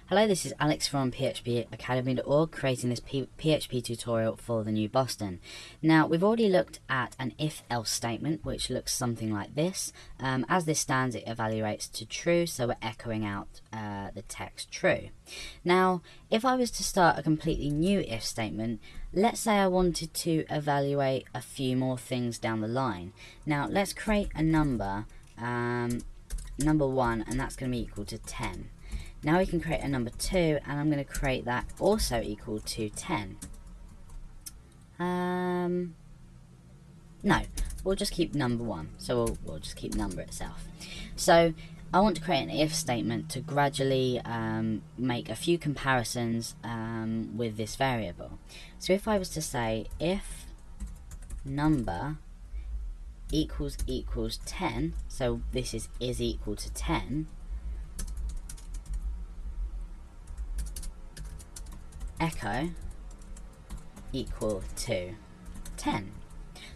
Hello, this is Alex from phpacademy.org, creating this PHP tutorial for the new Boston. Now, we've already looked at an if-else statement, which looks something like this. As this stands, it evaluates to true, so we're echoing out the text true. Now, if I was to start a completely new if statement, let's say I wanted to evaluate a few more things down the line. Now, let's create a number, number 1, and that's going to be equal to 10. Now we can create a number 2, and I'm going to create that also equal to 10. No, we'll just keep number 1, so we'll just keep number itself. So I want to create an if statement to gradually make a few comparisons with this variable. So if I was to say if number equals 10, so this is equal to 10, echo equal to 10.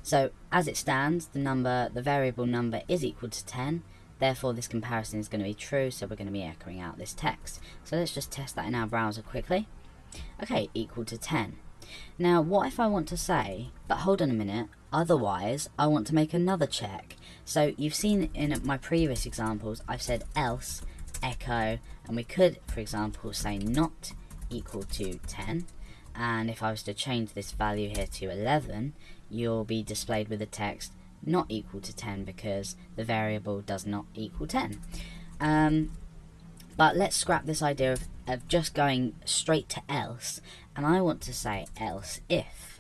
So as it stands, the variable number is equal to 10, therefore this comparison is going to be true, so we're going to be echoing out this text. So let's just test that in our browser quickly. Okay, equal to 10. Now what if I want to say, but hold on a minute, otherwise I want to make another check. So you've seen in my previous examples I've said else, echo, and we could, for example, say not equal to 10, and if I was to change this value here to 11, you'll be displayed with the text not equal to 10 because the variable does not equal 10. But let's scrap this idea of just going straight to else, and I want to say else if.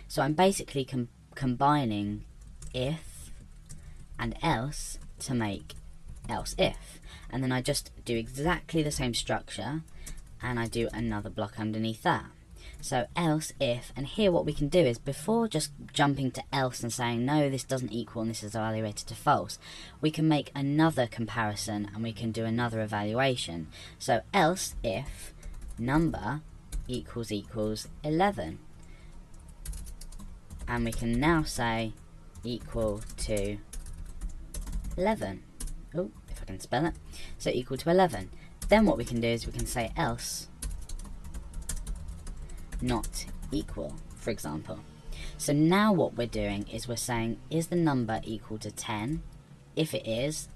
So I'm basically combining if and else to make else if, and then I just do exactly the same structure and I do another block underneath that. So else if, and here what we can do is, before just jumping to else and saying no, this doesn't equal and this is evaluated to false, we can make another comparison and we can do another evaluation. So else if number equals 11, and we can now say equal to 11. Oh, if I can spell it. So equal to 11. Then what we can do is we can say else not equal, for example. So now what we're doing is we're saying, is the number equal to 10? If it is,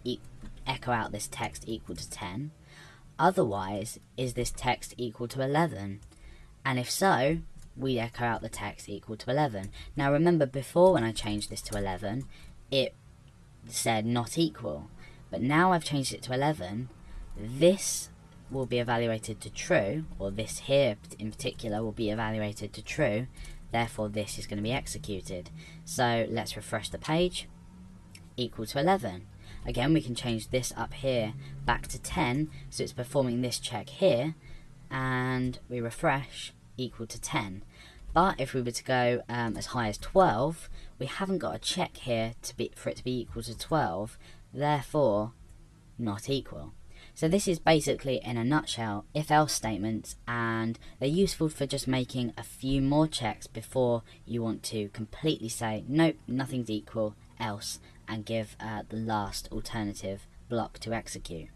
echo out this text equal to 10. Otherwise, is this text equal to 11? And if so, we echo out the text equal to 11. Now remember, before when I changed this to 11, it said not equal. But now I've changed it to 11, this will be evaluated to true, or this here in particular will be evaluated to true, therefore this is going to be executed. So let's refresh the page, equal to 11. Again, we can change this up here back to 10, so it's performing this check here, and we refresh, equal to 10. But if we were to go as high as 12, we haven't got a check here for it to be equal to 12, therefore not equal. So this is basically, in a nutshell, if-else statements, and they're useful for just making a few more checks before you want to completely say nope, nothing's equal, else, and give the last alternative block to execute.